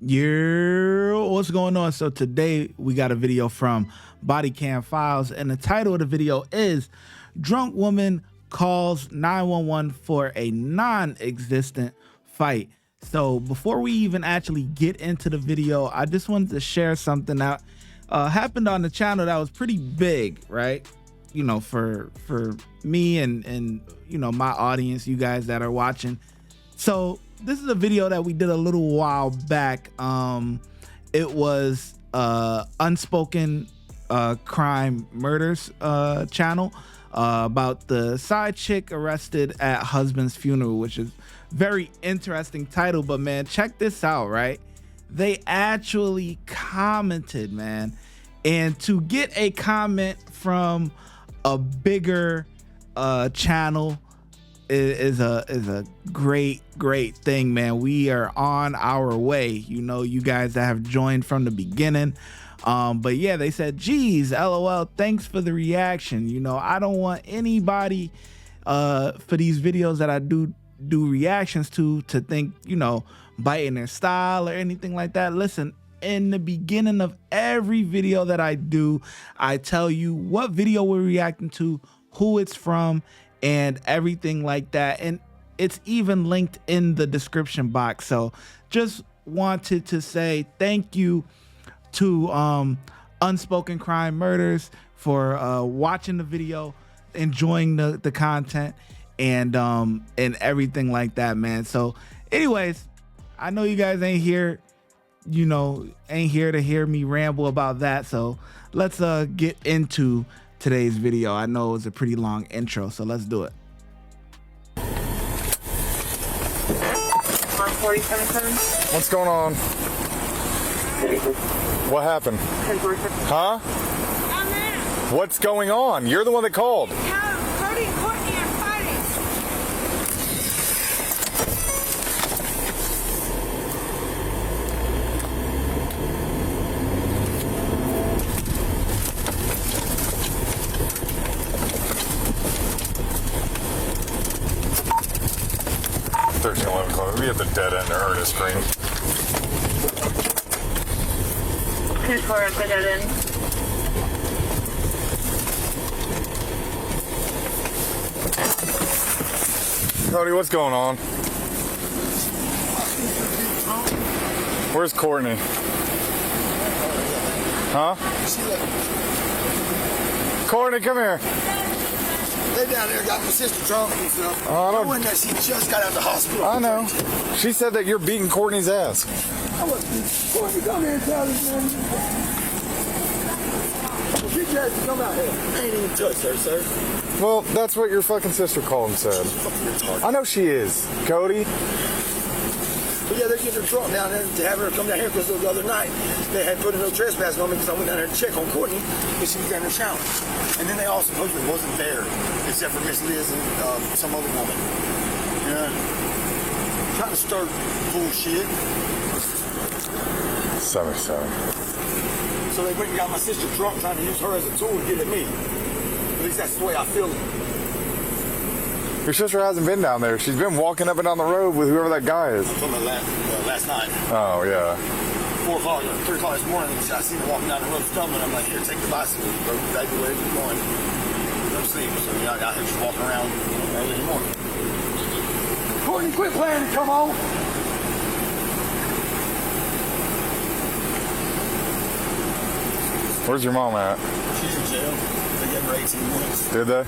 What's going on? So today we got a video from Bodycam Files, and the title of the video is Drunk Woman Calls 911 for a Non-Existent Fight. So before we even actually get into the video, I just wanted to share something that happened on the channel that was pretty big, right? You know, for me and you know, my audience, you guys that are watching. So this is a video that we did a little while back. It was Unspoken Crime Murders channel about the side chick arrested at husband's funeral, which is very interesting title. But man, check this out, right? They actually commented, man, and to get a comment from a bigger channel is a great thing, man. We are on our way, you know, you guys that have joined from the beginning. But yeah, they said, geez, LOL, thanks for the reaction. You know, I don't want anybody for these videos that I do reactions to think, you know, biting their style or anything like that. Listen, in the beginning of every video that I do, I tell you what video we're reacting to, who it's from, and everything like that, and it's even linked in the description box. So just wanted to say thank you to Unspoken Crime Murders for watching the video, enjoying the content, and everything like that, man. So anyways, I know you guys ain't here, you know, ain't here to hear me ramble about that, so let's get into today's video. I know it was a pretty long intro, so let's do it. What's going on? What happened? Huh? What's going on? You're the one that called. Cody and Courtney are fighting. 1311 call. We have the dead end or the screen. 2-4 at the dead end. Cody, what's going on? Where's Courtney? Huh? Courtney, come here. They down there got my sister drunk and stuff. I don't know. That she just got out of the hospital. I know. She said that you're beating Courtney's ass. I was Courtney, come here and tell this man. She just come out here. I ain't even touched her, sir. Well, that's what your fucking sister called and said. I know she is, Cody. But yeah, they're getting her drunk down there to have her come down here because the other night they had put a no trespassing on me because I went down there to check on Courtney because she was down there showering. And then they all supposedly wasn't there except for Miss Liz and some other woman. Yeah. Trying to start bullshit. 77. So they went and got my sister drunk trying to use her as a tool to get at me. At least that's the way I feel it. Your sister hasn't been down there. She's been walking up and down the road with whoever that guy is. I'm talking about last night. Oh, yeah. 4 o'clock, 3 o'clock this morning, I seen her walking down the road stumbling. I'm like, here, take the bicycle, bro. Take the way you're going. No sleep. So I got her just walking around early in the morning. Courtney, quit playing and come on. Where's your mom at? She's in jail. They gave her 18 months. Did they?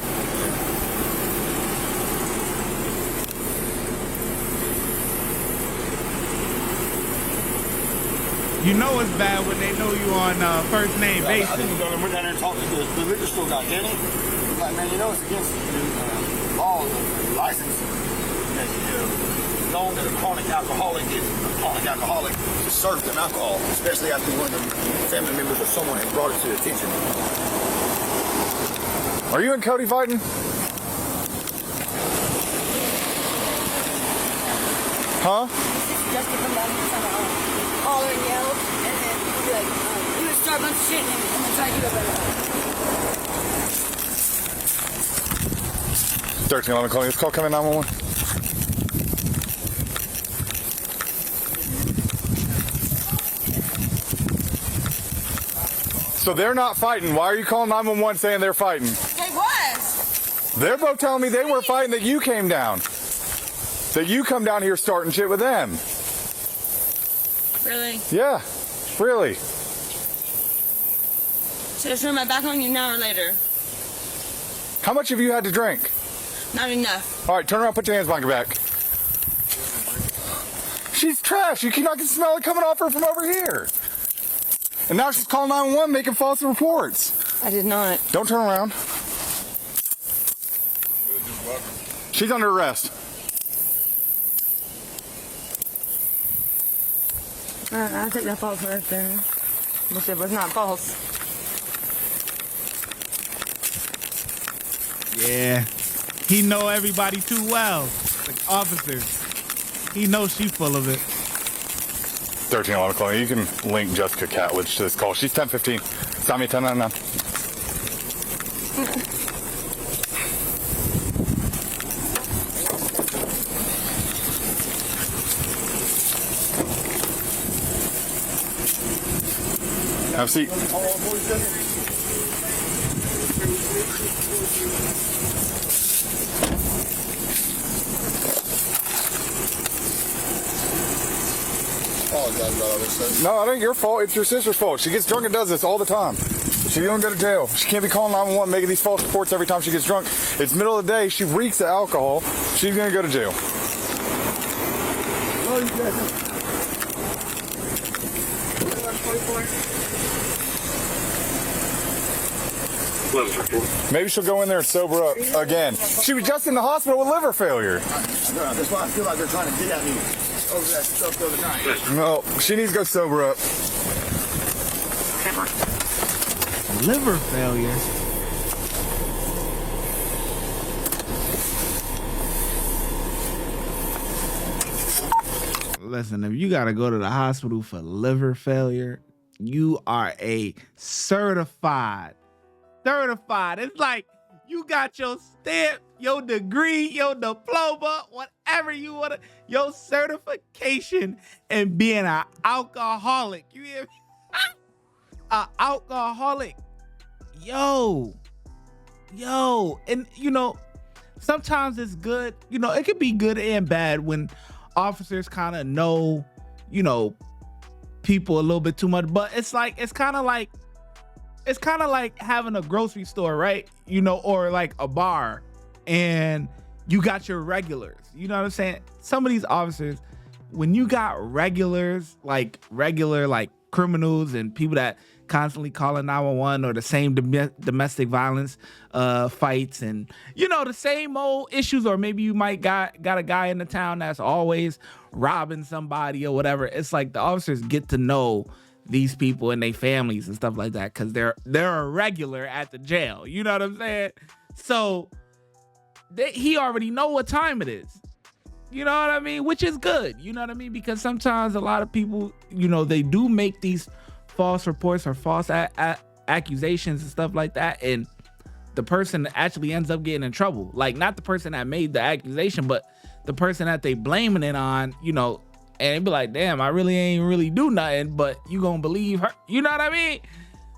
You know it's bad when they know you on first name basis. I didn't go and went down there and talked to the liquor store guy, Kenny. He's like, man, you know it's against the law, the license. Known that a chronic alcoholic to serve them alcohol, especially after one of the family members or someone had brought it to attention. Are you and Cody fighting? Huh? Just to come down here and holler and yell, and then be like, he would start a bunch of shit and then try to get over it. 1311 calling. Is call coming 911? So they're not fighting. Why are you calling 911 saying they're fighting? They was. They're both telling me they were fighting, that you came down. That you come down here starting shit with them. Really? Yeah, really. Should I turn my back on you now or later? How much have you had to drink? Not enough. All right, turn around, put your hands behind your back. She's trash. You can smell it coming off her from over here. And now she's calling 911 making false reports. I did not. Don't turn around. She's under arrest. I think that false right there. But it was not false. Yeah, he know everybody too well. Like officers, he knows she full of it. 1311 calling. You can link Jessica Catledge to this call. She's 1015. Sign me 1099. Have a seat. No, it ain't your fault. It's your sister's fault. She gets drunk and does this all the time. She don't go to jail. She can't be calling 911 making these false reports every time she gets drunk. It's middle of the day. She reeks of alcohol. She's going to go to jail. Maybe she'll go in there and sober up again. She was just in the hospital with liver failure. That's why I feel like they're trying to get at me over that stuff the other night. No, she needs to go sober up. Liver failure. Listen, if you gotta go to the hospital for liver failure, you are a certified. It's like you got your stamp, your degree, your diploma, whatever you want to, your certification in being an alcoholic. You hear me? An alcoholic. Yo. And you know, sometimes it's good, you know, it can be good and bad when officers kind of know, you know, people a little bit too much, but it's kind of like having a grocery store, right? You know, or like a bar, and you got your regulars. You know what I'm saying? Some of these officers, when you got regulars, like regular like criminals and people that constantly calling 911 or the same domestic violence fights, and you know, the same old issues, or maybe you might got a guy in the town that's always robbing somebody or whatever. It's like the officers get to know these people and their families and stuff like that because they're a regular at the jail. You know what I'm saying? So he already know what time it is. You know what I mean? Which is good. You know what I mean? Because sometimes a lot of people, you know, they do make these false reports or false accusations and stuff like that, and the person actually ends up getting in trouble. Like, not the person that made the accusation, but the person that they blaming it on, you know, and they be like, damn, I really ain't really do nothing, but you gonna believe her. You know what I mean?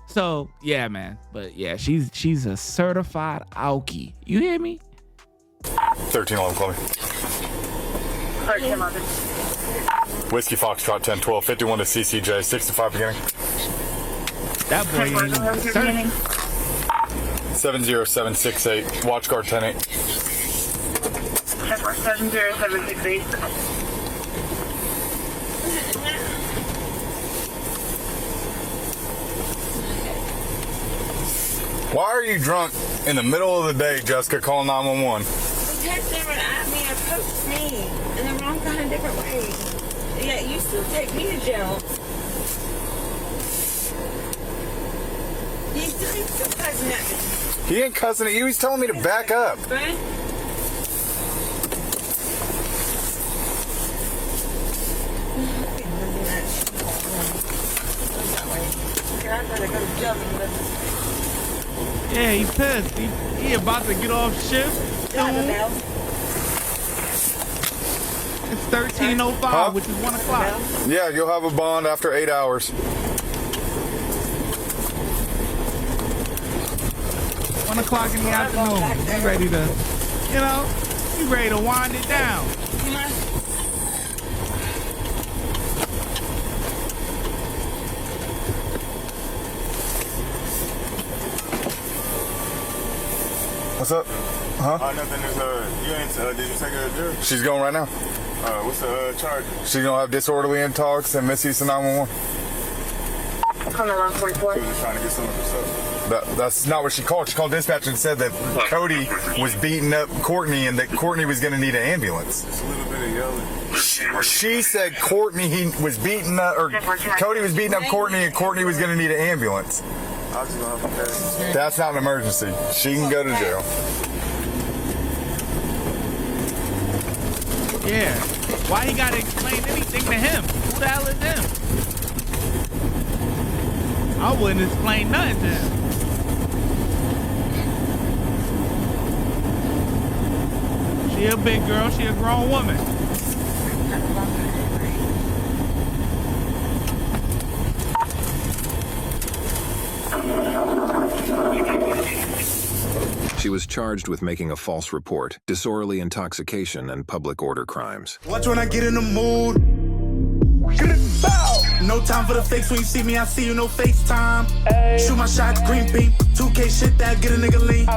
So, yeah, man. But yeah, she's a certified alkie. You hear me? 1311, call me. 1311. Whiskey Foxtrot 1012, 51 to CCJ, 65 beginning. That boy ain't certified. 70768, watch guard 108. 70768. Why are you drunk in the middle of the day, Jessica, calling 911? Because they were at me, approached me in the wrong kind of different ways. Yeah, you still take me to jail. He's still cussing at me. He ain't cussing at you, he's telling me to back up. Right? Yeah, he pissed. He about to get off shift. It's 13:05, which is 1 o'clock. Yeah, you'll have a bond after 8 hours. o'clock in the afternoon. You ready to, you know, you ready to wind it down. What's up? Huh? Nothing. You ain't, did you take her to jail? She's going right now. What's the charge? She's gonna have disorderly intox and misuse to 911. Come to 144. She was just trying to get some of her stuff. That's not what she called. She called dispatch and said that Cody was beating up Courtney and that Courtney was gonna need an ambulance. Just a little bit of yelling. She said Courtney was beating up, or Cody was beating up Courtney and Courtney was gonna need an ambulance. I was just gonna have to pay. That's not an emergency. She can go to jail. Yeah. Why he gotta explain anything to him? Who the hell is him? I wouldn't explain nothing to him. She a big girl, she a grown woman. She was charged with making a false report, disorderly intoxication, and public order crimes. Watch when I get in the mood. No time for the fakes. When you see me, I see you, no FaceTime. Shoot my shot, green beam. 2K shit that get a nigga lean.